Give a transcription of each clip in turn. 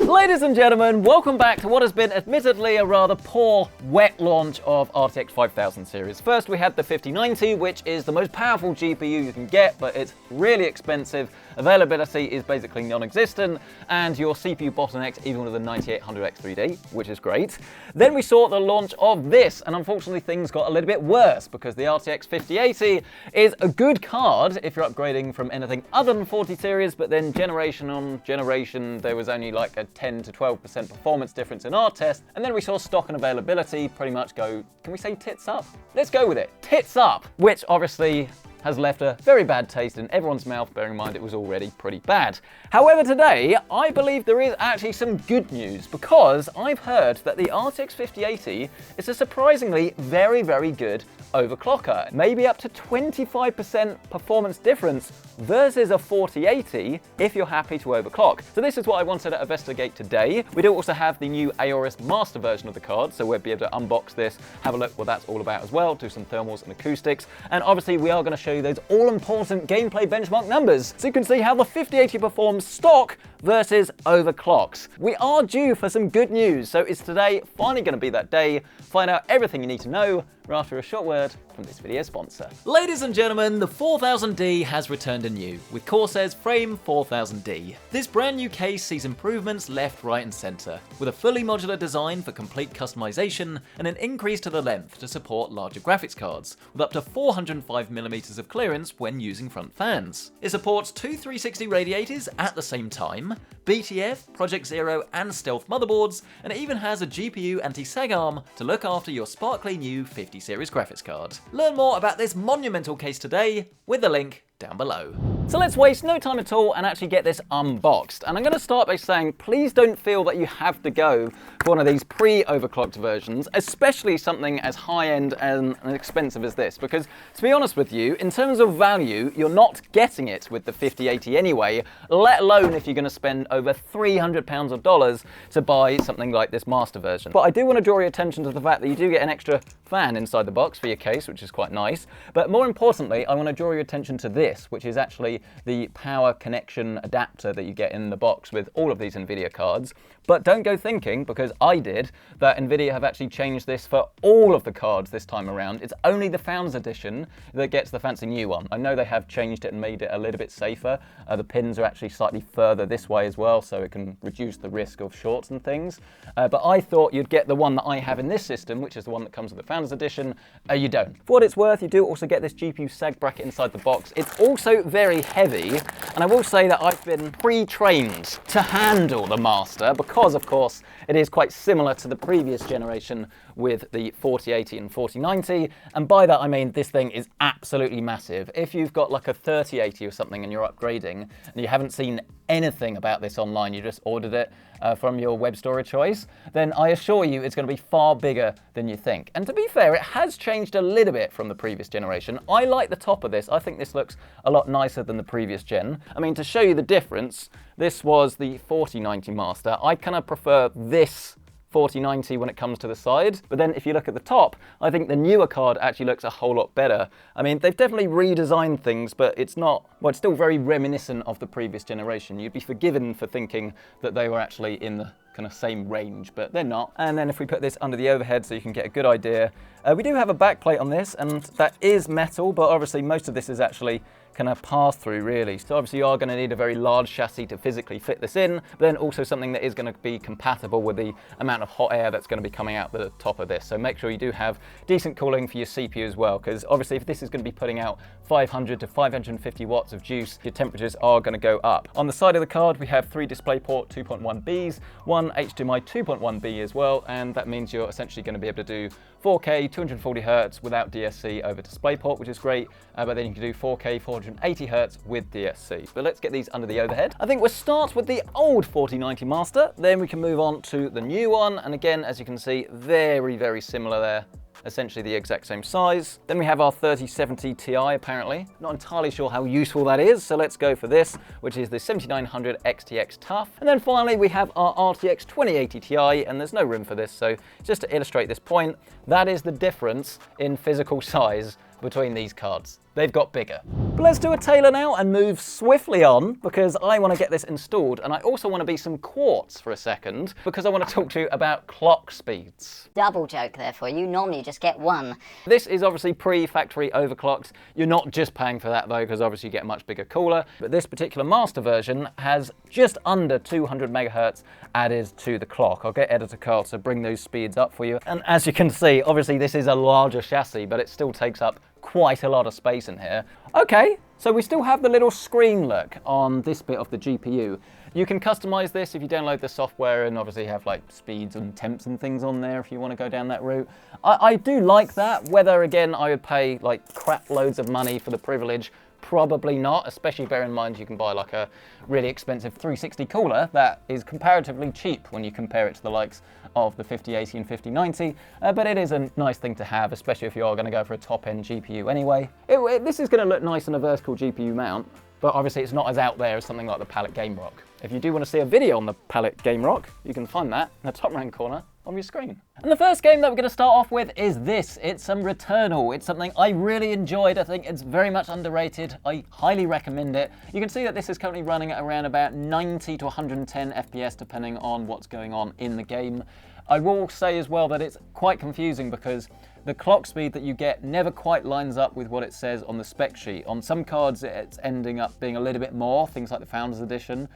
Ladies and gentlemen, welcome back to what has been admittedly a rather poor, wet launch of RTX 5000 series. First we had the 5090, which is the most powerful GPU you can get, but it's really expensive. Availability is basically non-existent, and your CPU bottlenecks even with the 9800X 3D, which is great. Then we saw the launch of this, and unfortunately things got a little bit worse because the RTX 5080 is a good card if you're upgrading from anything other than 40 series, but then generation on generation there was only like a 10 to 12% performance difference in our test, and then we saw stock and availability pretty much go, can we say tits up? Let's go with it, tits up, which obviously has left a very bad taste in everyone's mouth, bearing in mind it was already pretty bad. However, today, I believe there is actually some good news because I've heard that the RTX 5080 is a surprisingly very, very good overclocker. Maybe up to 25% performance difference versus a 4080 if you're happy to overclock. So this is what I wanted to investigate today. We do also have the new Aorus master version of the card, so we'll be able to unbox this, have a look what that's all about as well, do some thermals and acoustics, and obviously we are going to show you those all-important gameplay benchmark numbers so you can see how the 5080 performs stock versus overclocks. We are due for some good news, so it's today finally going to be that day. Find out everything you need to know right after a short word from this video sponsor. Ladies and gentlemen, the 4000D has returned anew with Corsair's Frame 4000D. This brand new case sees improvements left, right and centre, with a fully modular design for complete customization and an increase to the length to support larger graphics cards, with up to 405mm of clearance when using front fans. It supports two 360 radiators at the same time, BTF, Project Zero and Stealth motherboards, and it even has a GPU anti-sag arm to look after your sparkly new 50 series graphics card. Learn more about this monumental case today with the link down below. So let's waste no time at all and actually get this unboxed. And I'm going to start by saying, please don't feel that you have to go for one of these pre-overclocked versions, especially something as high-end and expensive as this, because to be honest with you, in terms of value, you're not getting it with the 5080 anyway, let alone if you're going to spend over £300 of dollars to buy something like this master version. But I do want to draw your attention to the fact that you do get an extra fan inside the box for your case, which is quite nice. But more importantly, I want to draw your attention to this, which is actually the power connection adapter that you get in the box with all of these Nvidia cards. But don't go thinking, because I did, that Nvidia have actually changed this for all of the cards this time around. It's only the Founders Edition that gets the fancy new one. I know they have changed it and made it a little bit safer. The pins are actually slightly further this way as well, so it can reduce the risk of shorts and things. But I thought you'd get the one that I have in this system, which is the one that comes with the Founders Edition. You don't. For what it's worth, you do also get this GPU sag bracket inside the box. It's also very heavy, and I will say that I've been pre-trained to handle the Master because, of course, it is quite similar to the previous generation with the 4080 and 4090, and by that I mean this thing is absolutely massive. If you've got like a 3080 or something and you're upgrading and you haven't seen anything about this online, you just ordered it from your web store of choice, then I assure you it's going to be far bigger than you think. And to be fair, it has changed a little bit from the previous generation. I like the top of this. I think this looks a lot nicer than the previous gen. I mean, to show you the difference, this was the 4090 Master. I kind of prefer this 4090 when it comes to the side, but then if you look at the top, I think the newer card actually looks a whole lot better. I mean, they've definitely redesigned things, but it's not, well, it's still very reminiscent of the previous generation. You'd be forgiven for thinking that they were actually in the kind of same range, but they're not. And then if we put this under the overhead so you can get a good idea, we do have a back plate on this, and that is metal, but obviously most of this is actually kind of pass through really. So obviously you are going to need a very large chassis to physically fit this in, but then also something that is going to be compatible with the amount of hot air that's going to be coming out the top of this. So make sure you do have decent cooling for your CPU as well, because obviously if this is going to be putting out 500 to 550 watts of juice, your temperatures are going to go up. On the side of the card, we have 3 DisplayPort 2.1Bs, one HDMI 2.1B as well, and that means you're essentially going to be able to do 4K 240Hz without DSC over DisplayPort, which is great, but then you can do 4K 480Hz with DSC. But let's get these under the overhead. I think we'll start with the old 4090 Master, then we can move on to the new one, and again, as you can see, very, very similar there. Essentially the exact same size. Then we have our 3070 Ti apparently. Not entirely sure how useful that is, so let's go for this, which is the 7900 XTX Tough. And then finally we have our RTX 2080 Ti, and there's no room for this, so just to illustrate this point, that is the difference in physical size between these cards. They've got bigger. But let's do a tailor now and move swiftly on because I want to get this installed, and I also want to be some quartz for a second because I want to talk to you about clock speeds. Double joke there for you. Normally you just get one. This is obviously pre-factory overclocked. You're not just paying for that though, because obviously you get a much bigger cooler. But this particular master version has just under 200 megahertz added to the clock. I'll get Editor Carl to bring those speeds up for you. And as you can see, obviously this is a larger chassis, but it still takes up quite a lot of space in here. Okay, so we still have the little screen look on this bit of the GPU. You can customize this if you download the software and obviously have like speeds and temps and things on there if you want to go down that route. I do like that. Whether, again, I would pay like crap loads of money for the privilege, probably not, especially bear in mind you can buy like a really expensive 360 cooler that is comparatively cheap when you compare it to the likes of the 5080 and 5090, but it is a nice thing to have, especially if you are going to go for a top-end GPU anyway. This is going to look nice on a vertical GPU mount, but obviously it's not as out there as something like the Palette Game Rock. If you do want to see a video on the Palette Game Rock, you can find that in the top right corner on your screen. And the first game that we're going to start off with is this. It's some Returnal. It's something I really enjoyed. I think it's very much underrated. I highly recommend it. You can see that this is currently running at around about 90 to 110 FPS depending on what's going on in the game. I will say as well that it's quite confusing because the clock speed that you get never quite lines up with what it says on the spec sheet. On some cards, it's ending up being a little bit more, things like the Founders Edition,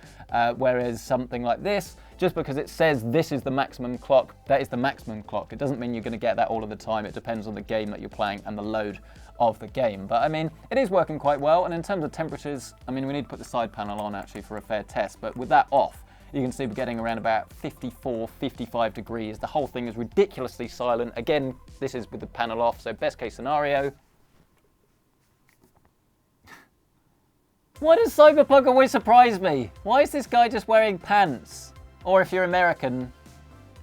whereas something like this, just because it says this is the maximum clock, that is the maximum clock. It doesn't mean you're going to get that all of the time. It depends on the game that you're playing and the load of the game. But I mean, it is working quite well. And in terms of temperatures, I mean, we need to put the side panel on actually for a fair test, but with that off, you can see we're getting around about 54, 55 degrees. The whole thing is ridiculously silent. Again, this is with the panel off, so best case scenario. Why does Cyberpunk always surprise me? Why is this guy just wearing pants? Or if you're American,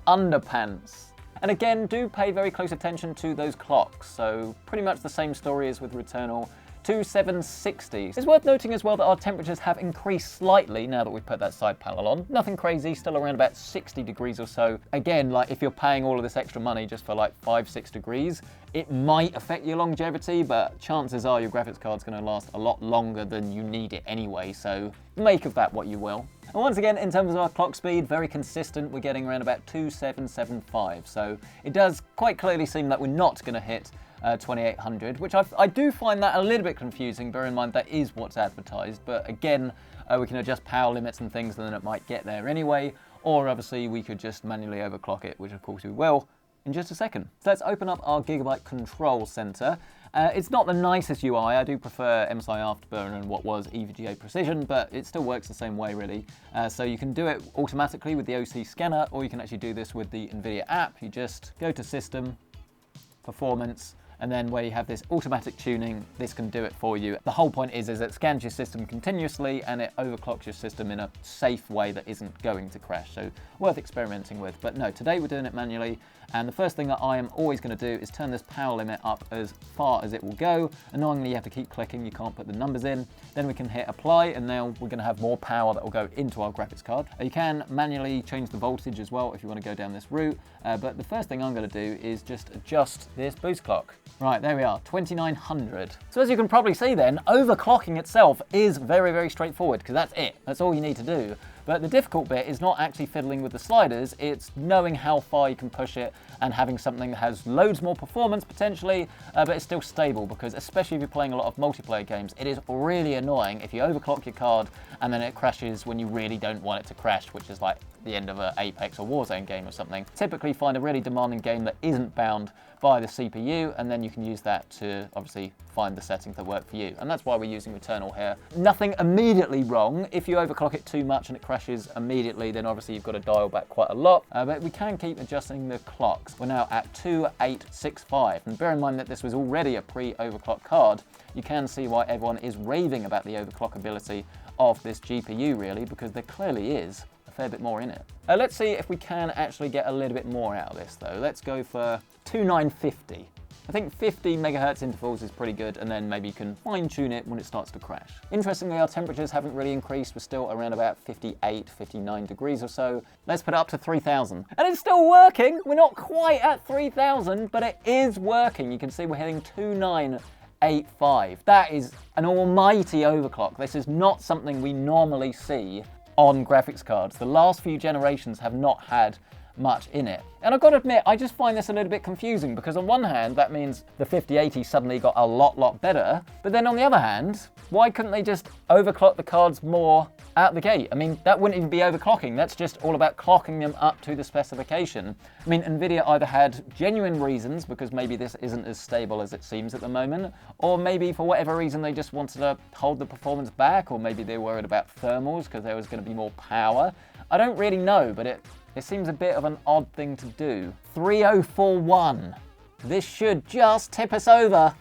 underpants. And again, do pay very close attention to those clocks. So pretty much the same story as with Returnal. 2760. It's worth noting as well that our temperatures have increased slightly now that we've put that side panel on. Nothing crazy, still around about 60 degrees or so. Again, like if you're paying all of this extra money just for like 5-6 degrees, it might affect your longevity, but chances are your graphics card's going to last a lot longer than you need it anyway, so make of that what you will. And once again, in terms of our clock speed, very consistent. We're getting around about 2775, so it does quite clearly seem that we're not going to hit 2800, which I do find that a little bit confusing. Bear in mind that is what's advertised, but again, we can adjust power limits and things, and then it might get there anyway, or obviously we could just manually overclock it, which of course we will in just a second. So let's open up our Gigabyte Control Center. It's not the nicest UI. I do prefer MSI Afterburner and what was EVGA Precision, but it still works the same way really. So you can do it automatically with the OC scanner, or you can actually do this with the Nvidia app. You just go to System, Performance, and then where you have this automatic tuning, this can do it for you. The whole point is it scans your system continuously and it overclocks your system in a safe way that isn't going to crash. So worth experimenting with. But no, today we're doing it manually. And the first thing that I am always going to do is turn this power limit up as far as it will go. Annoyingly, you have to keep clicking, you can't put the numbers in. Then we can hit apply, and now we're going to have more power that will go into our graphics card. You can manually change the voltage as well if you want to go down this route. But the first thing I'm going to do is just adjust this boost clock. Right, there we are, 2900. So as you can probably see then, overclocking itself is very, very straightforward, because that's it. That's all you need to do. But the difficult bit is not actually fiddling with the sliders, it's knowing how far you can push it and having something that has loads more performance potentially, but it's still stable, because especially if you're playing a lot of multiplayer games, it is really annoying if you overclock your card and then it crashes when you really don't want it to crash, which is like the end of an Apex or Warzone game or something. Typically find a really demanding game that isn't bound by the CPU, and then you can use that to obviously find the settings that work for you. And that's why we're using Returnal here. Nothing immediately wrong. If you overclock it too much and it crashes immediately, then obviously you've got to dial back quite a lot, but we can keep adjusting the clocks. We're now at 2865, and bear in mind that this was already a pre-overclock card. You can see why everyone is raving about the overclockability of this GPU really, because there clearly is a fair bit more in it. Let's see if we can actually get a little bit more out of this though. Let's go for 2950. I think 50 megahertz intervals is pretty good, and then maybe you can fine tune it when it starts to crash. Interestingly, our temperatures haven't really increased. We're still around about 58, 59 degrees or so. Let's put it up to 3000. And it's still working. We're not quite at 3000, but it is working. You can see we're hitting 29 285. That is an almighty overclock. This is not something we normally see on graphics cards. The last few generations have not had much in it. And I've got to admit, I just find this a little bit confusing because on one hand, that means the 5080 suddenly got a lot better. But then on the other hand, why couldn't they just overclock the cards more out the gate? I mean, that wouldn't even be overclocking. That's just all about clocking them up to the specification. I mean, Nvidia either had genuine reasons because maybe this isn't as stable as it seems at the moment, or maybe for whatever reason they just wanted to hold the performance back, or maybe they were worried about thermals because there was going to be more power. I don't really know, but it seems a bit of an odd thing to do. 3041. This should just tip us over.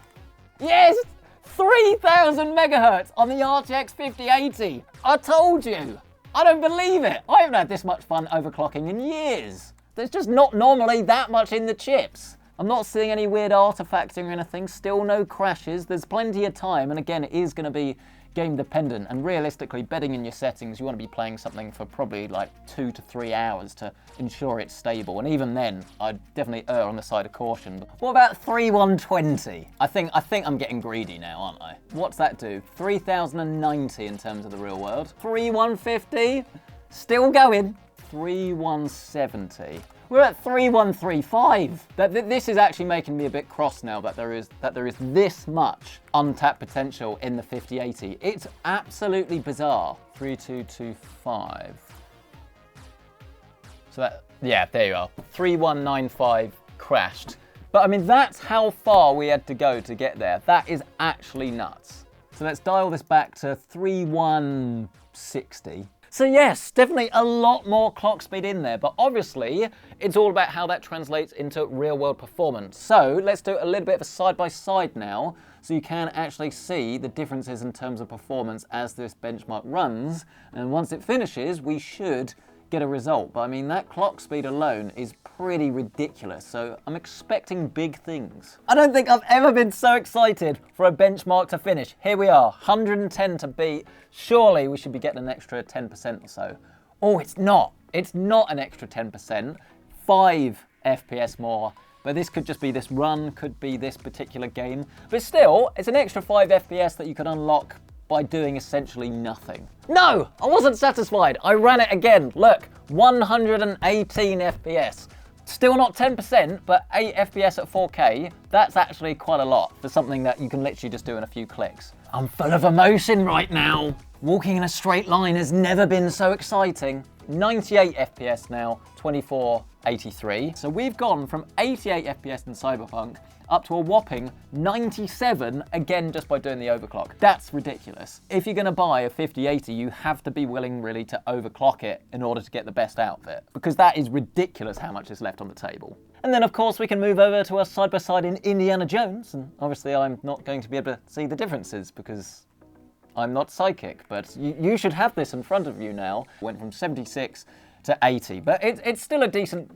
Yes! 3000 megahertz on the RTX 5080. I told you. I don't believe it. I haven't had this much fun overclocking in years. There's just not normally that much in the chips. I'm not seeing any weird artifacting or anything. Still no crashes. There's plenty of time. And again, it is going to be game dependent, and realistically, betting in your settings, you want to be playing something for probably like 2 to 3 hours to ensure it's stable, and even then I'd definitely err on the side of caution. What about 3120? I think I'm getting greedy now, aren't I? What's that do? 3090 in terms of the real world. 3150, still going. 3170. We're at 3135. This is actually making me a bit cross now that there is this much untapped potential in the 5080. It's absolutely bizarre. 3225. So that, yeah, there you are. 3195 crashed. But I mean, that's how far we had to go to get there. That is actually nuts. So let's dial this back to 3160. So yes, definitely a lot more clock speed in there, but obviously it's all about how that translates into real world performance. So let's do a little bit of a side-by-side now, so you can actually see the differences in terms of performance as this benchmark runs, and once it finishes, we should get a result. But I mean, that clock speed alone is pretty ridiculous, so I'm expecting big things. I don't think I've ever been so excited for a benchmark to finish. Here we are, 110 to beat. Surely we should be getting an extra 10% or so. Oh, it's not. It's not an extra 10%. 5 FPS more. But this could just be this run, could be this particular game. But still, it's an extra 5 FPS that you can unlock by doing essentially nothing. No, I wasn't satisfied. I ran it again. Look, 118 FPS. Still not 10%, but 8 FPS at 4K, that's actually quite a lot for something that you can literally just do in a few clicks. I'm full of emotion right now. Walking in a straight line has never been so exciting. 98 FPS now, 2483. So we've gone from 88 FPS in Cyberpunk up to a whopping 97, again just by doing the overclock. That's ridiculous. If you're gonna buy a 5080, you have to be willing really to overclock it in order to get the best out of it, because that is ridiculous how much is left on the table. And then of course we can move over to our side-by-side in Indiana Jones, and obviously I'm not going to be able to see the differences because I'm not psychic, but you should have this in front of you now. Went from 76 to 80, but it's still a decent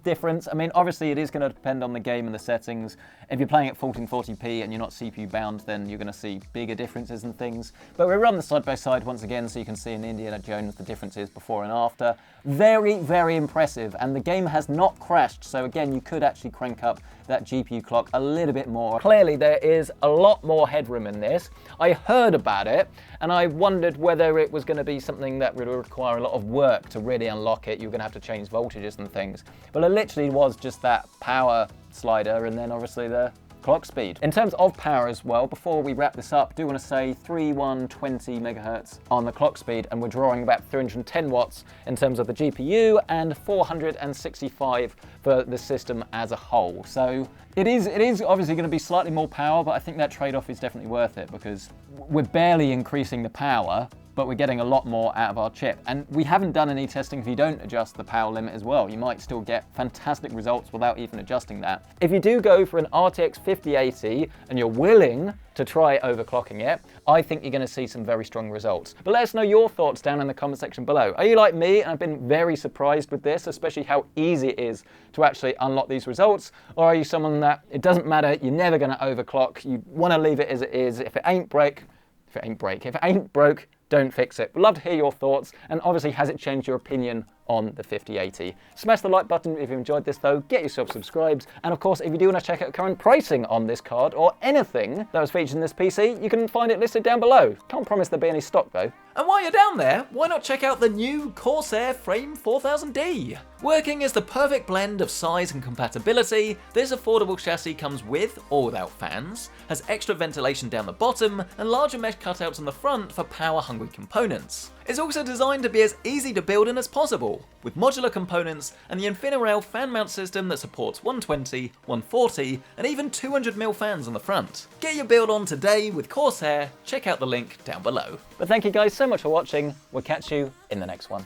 difference. I mean, obviously it is going to depend on the game and the settings. If you're playing at 1440p and you're not CPU bound, then you're going to see bigger differences and things. But we run the side by side once again so you can see in Indiana Jones the differences before and after. Very, very impressive, and the game has not crashed, so again, you could actually crank up that GPU clock a little bit more. Clearly, there is a lot more headroom in this. I heard about it, and I wondered whether it was going to be something that would require a lot of work to really unlock it. You're going to have to change voltages and things. But it literally was just that power slider and then obviously the clock speed. In terms of power as well, before we wrap this up, I do want to say 3120 megahertz on the clock speed, and we're drawing about 310 watts in terms of the GPU and 465 for the system as a whole. So it is obviously going to be slightly more power, but I think that trade-off is definitely worth it because we're barely increasing the power, but we're getting a lot more out of our chip. And we haven't done any testing if you don't adjust the power limit as well. You might still get fantastic results without even adjusting that. If you do go for an RTX 5080 and you're willing to try overclocking it, I think you're going to see some very strong results. But let us know your thoughts down in the comment section below. Are you like me and I've been very surprised with this, especially how easy it is to actually unlock these results? Or are you someone that it doesn't matter, you're never going to overclock, you want to leave it as it is, if it ain't broke, don't fix it. We'd love to hear your thoughts, and obviously has it changed your opinion on the 5080. Smash the like button if you enjoyed this though, get yourself subscribed, and of course if you do want to check out current pricing on this card or anything that was featured in this PC, you can find it listed down below. Can't promise there'll be any stock though. And while you're down there, why not check out the new Corsair Frame 4000D? Working as the perfect blend of size and compatibility, this affordable chassis comes with or without fans, has extra ventilation down the bottom, and larger mesh cutouts on the front for power-hungry components. It's also designed to be as easy to build in as possible, with modular components and the InfiniRail fan mount system that supports 120, 140, and even 200mm fans on the front. Get your build on today with Corsair, check out the link down below. But thank you guys so much for watching, we'll catch you in the next one.